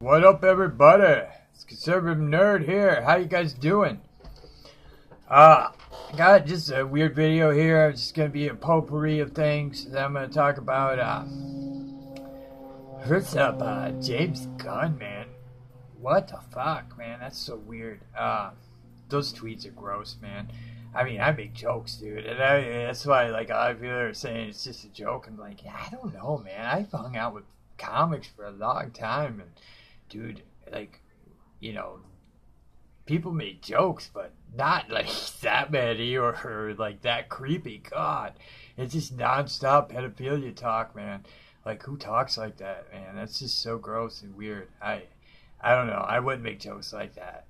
What up, everybody? It's Conservative Nerd here. How you guys doing? I got just a weird video here. It's just gonna be a potpourri of things that I'm gonna talk about. First up, James Gunn, man. What the fuck, man? That's so weird. Those tweets are gross, man. I mean, I make jokes, dude, and that's why, like, a lot of people are saying it's just a joke. I'm like, I don't know, man. I've hung out with comics for a long time, and dude, like, people make jokes, but not like that many or like that creepy. God, it's just nonstop pedophilia talk, man. Like, who talks like that, man? That's just so gross and weird. I don't know. I wouldn't make jokes like that.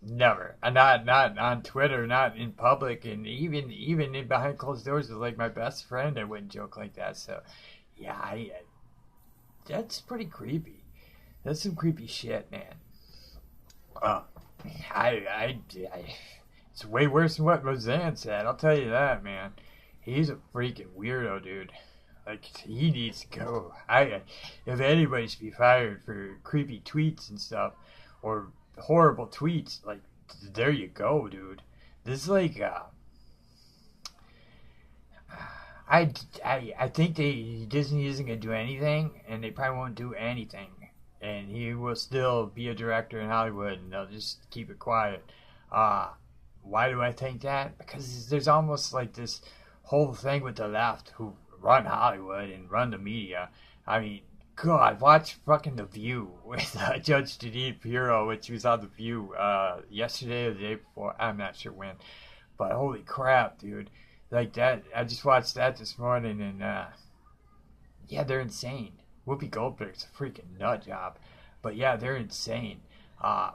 Never. Not on Twitter, not in public, and even in behind closed doors with like my best friend, I wouldn't joke like that. So, yeah, that's pretty creepy. That's some creepy shit, man. It's way worse than what Roseanne said. I'll tell you that, man. He's a freaking weirdo, dude. Like, he needs to go. If anybody should be fired for creepy tweets and stuff, or horrible tweets, like, there you go, dude. This is like, I think Disney isn't gonna do anything, and they probably won't do anything, and he will still be a director in Hollywood, and they'll just keep it quiet. Why do I think that? Because there's almost like this whole thing with the left who run Hollywood and run the media. I mean, God, watch fucking The View with Judge Jeanine Pirro, which was on The View yesterday or the day before. I'm not sure when. But holy crap, dude. Like that, I just watched that this morning, and yeah, they're insane. Whoopi Goldberg's a freaking nut job. But yeah, they're insane. Yeah,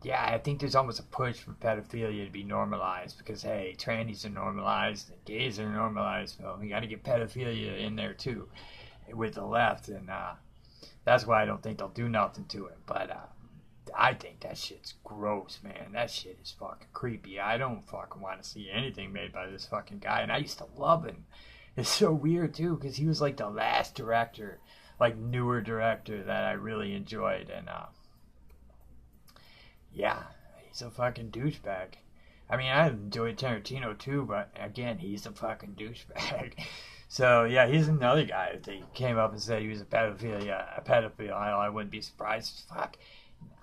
I think there's almost a push for pedophilia to be normalized because, hey, trannies are normalized, and gays are normalized, so we got to get pedophilia in there too with the left, and that's why I don't think they'll do nothing to it. But I think that shit's gross, man. That shit is fucking creepy. I don't fucking want to see anything made by this fucking guy, and I used to love him. It's so weird too because he was like the last director, like newer director that I really enjoyed, and yeah, he's a fucking douchebag. I mean, I enjoyed Tarantino too, but again, he's a fucking douchebag. So yeah, he's another guy. If they came up and said he was a pedophile, I wouldn't be surprised. Fuck,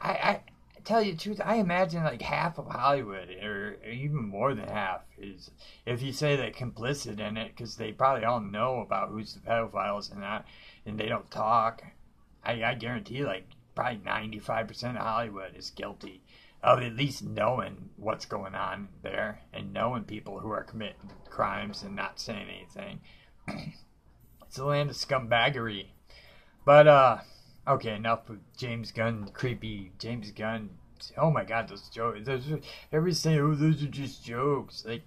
I tell you the truth. I imagine like half of Hollywood, or even more than half, is, if you say they're complicit in it, because they probably all know about who's the pedophiles and that, and they don't talk. I guarantee, like, probably 95% of Hollywood is guilty of at least knowing what's going on there and knowing people who are committing crimes and not saying anything. It's a land of scumbaggery. But, okay, enough with James Gunn, creepy James Gunn. Oh my god, those jokes. Everybody's saying, oh, those are just jokes. Like,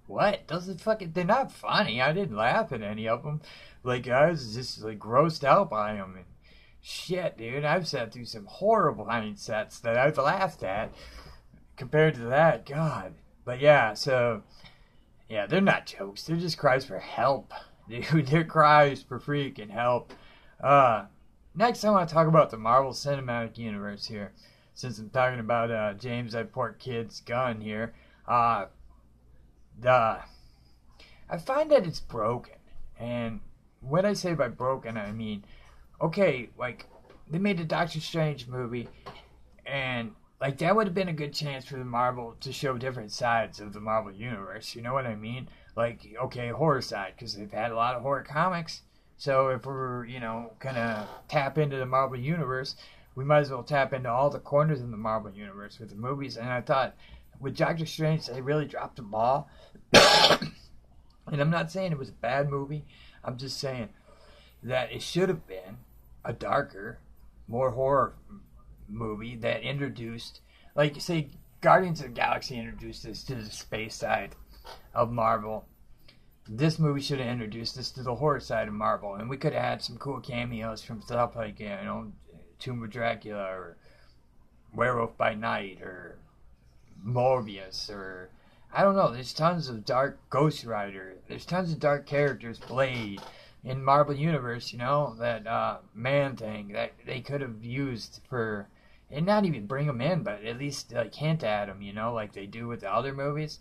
what? Those are fucking, they're not funny. I didn't laugh at any of them. Like, I was just, like, grossed out by them. And shit, dude, I've sat through some horrible mindsets that I've laughed at compared to that. God. But yeah, so, yeah, they're not jokes. They're just cries for help. Dude, they're cries for freaking help. Next, I want to talk about the Marvel Cinematic Universe here. Since I'm talking about James I Port Kids Gunn here. I find that it's broken. And when I say by broken, I mean, okay, like, they made a Doctor Strange movie, and, like, that would have been a good chance for the Marvel to show different sides of the Marvel Universe, you know what I mean? Like, okay, horror side, because they've had a lot of horror comics, so if we're, gonna tap into the Marvel Universe, we might as well tap into all the corners in the Marvel Universe with the movies, and I thought, with Doctor Strange, they really dropped the ball, and I'm not saying it was a bad movie, I'm just saying that it should have been a darker, more horror movie that introduced, like, say, Guardians of the Galaxy introduced us to the space side of Marvel. This movie should have introduced us to the horror side of Marvel, and we could have had some cool cameos from stuff like, Tomb of Dracula, or Werewolf by Night, or Morbius, or I don't know. There's tons of dark Ghost Rider. There's tons of dark characters. Blade. in Marvel Universe, that man thing that they could have used for, and not even bring him in, but at least like hint at him, like they do with the other movies.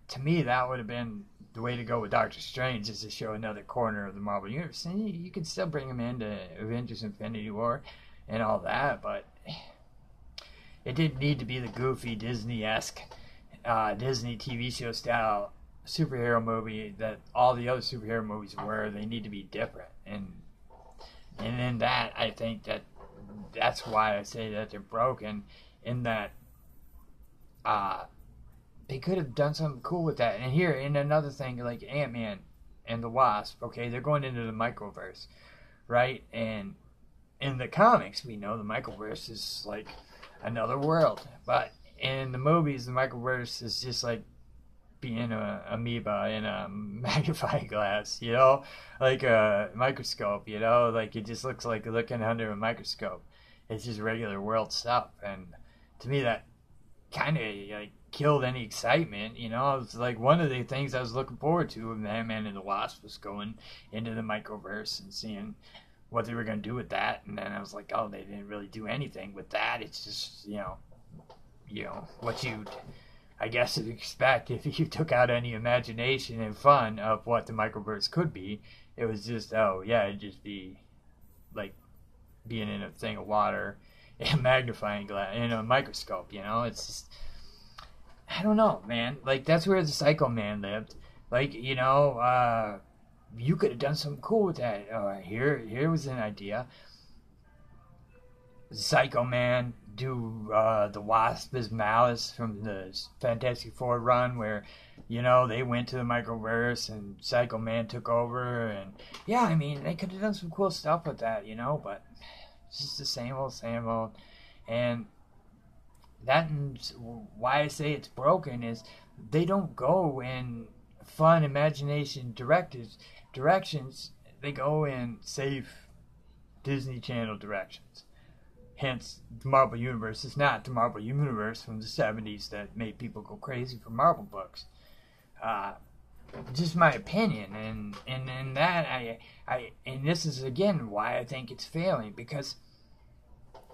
To me, that would have been the way to go with Doctor Strange, is to show another corner of the Marvel Universe. And you can still bring him into Avengers Infinity War and all that, but it didn't need to be the goofy Disney-esque, Disney TV show style superhero movie that all the other superhero movies were. They need to be different. And in that, I think that's why I say that they're broken, in that they could have done something cool with that. And here, in another thing, like Ant-Man and the Wasp, okay, they're going into the microverse, right? And in the comics, we know the microverse is like another world. But in the movies, the microverse is just like being a amoeba in a magnifying glass, like a microscope, like it just looks like looking under a microscope. It's just regular world stuff. And to me, that kind of like killed any excitement. It's like one of the things I was looking forward to with Ant-Man and the Wasp was going into the microverse and seeing what they were going to do with that. And then I was like, oh, they didn't really do anything with that. It's just, what you'd, I guess, expect if you took out any imagination and fun of what the microverse could be. It was just, it'd just be like being in a thing of water, in a magnifying glass, in a microscope, It's just, I don't know, man. Like, that's where the Psycho Man lived. Like, you could have done something cool with that. Here was an idea. Psycho Man, do the Wasp as Malice from the Fantastic Four run, where, they went to the microverse and Psycho Man took over. And, yeah, I mean, they could have done some cool stuff with that, but it's just the same old. And that's why I say it's broken, is they don't go in fun imagination directions. They go in safe Disney Channel directions. Hence, the Marvel Universe is not the Marvel Universe from the 70s that made people go crazy for Marvel books. Just my opinion, and in that and this is again why I think it's failing, because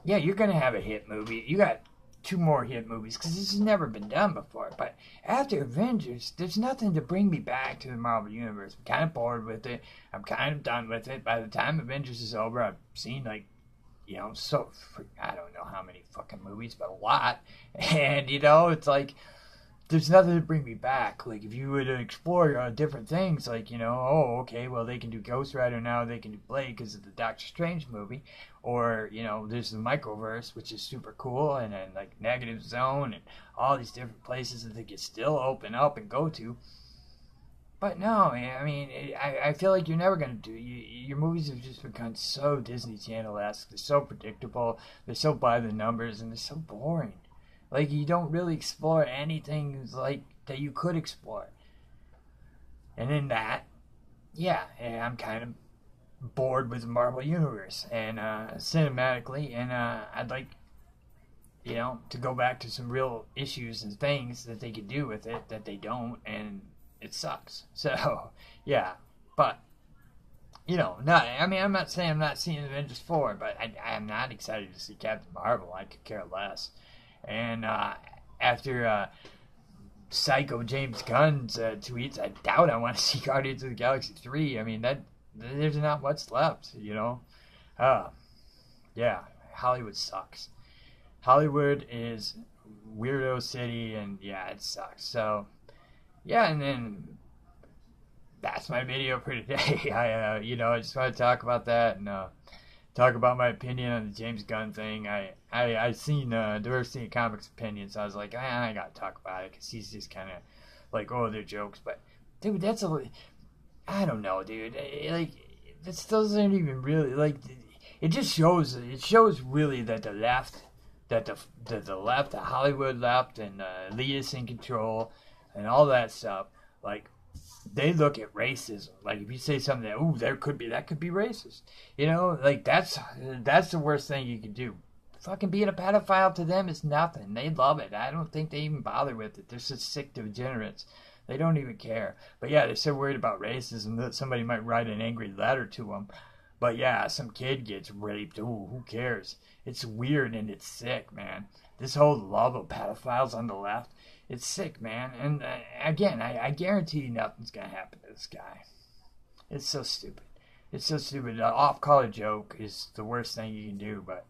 yeah, you're gonna have a hit movie. You got 2 more hit movies, because this has never been done before. But after Avengers, there's nothing to bring me back to the Marvel Universe. I'm kind of bored with it. I'm kind of done with it. By the time Avengers is over, I've seen I don't know how many fucking movies, but a lot. And, it's like, there's nothing to bring me back. Like, if you were to explore different things, like, okay, well, they can do Ghost Rider now, they can do Blade because of the Doctor Strange movie. Or, there's the Microverse, which is super cool, and then, like, Negative Zone, and all these different places that they can still open up and go to. But no, I mean, I feel like you're never going to do. Your movies have just become so Disney Channel-esque. They're so predictable, they're so by the numbers, and they're so boring. Like, you don't really explore anything like that you could explore. And in that, yeah, I'm kind of bored with the Marvel Universe and cinematically, and I'd like, to go back to some real issues and things that they could do with it that they don't, and it sucks. So, yeah, but, I'm not saying I'm not seeing Avengers 4, but I'm not excited to see Captain Marvel. I could care less. And after Psycho James Gunn's tweets, I doubt I want to see Guardians of the Galaxy 3. I mean, there's not much left, yeah, Hollywood sucks. Hollywood is weirdo city, and yeah, it sucks. So, yeah, and then that's my video for today. I just want to talk about that and talk about my opinion on the James Gunn thing. I seen Diversity in Comics opinions, so I was like, I gotta talk about it, because he's just kind of like, oh, they're jokes. But, dude, I don't know, dude. This doesn't even really, it just shows really that the left, the left, the Hollywood left, and elitists in control, and all that stuff, they look at racism. Like, if you say something that could be racist, that's the worst thing you can do. Fucking being a pedophile to them is nothing. They love it. I don't think they even bother with it. They're such sick degenerates They don't even care. But yeah, they're so worried about racism that somebody might write an angry letter to them. But yeah, some kid gets raped. Ooh, who cares? It's weird and it's sick, man. This whole love of pedophiles on the left, it's sick, man. And again, I guarantee you nothing's going to happen to this guy. It's so stupid. It's so stupid. An off-color joke is the worst thing you can do, but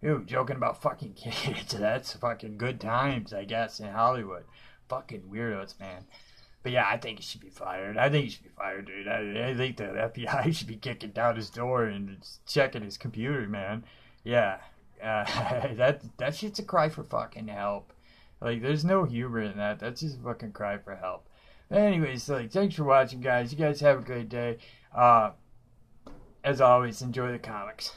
ew, joking about fucking kids, that's fucking good times, I guess, in Hollywood. Fucking weirdos, man. But yeah, I think he should be fired. I think he should be fired, dude. I think the FBI should be kicking down his door and checking his computer, man. Yeah. That shit's a cry for fucking help. Like, there's no humor in that. That's just a fucking cry for help. But anyways, like, thanks for watching, guys. You guys have a great day. As always, enjoy the comics.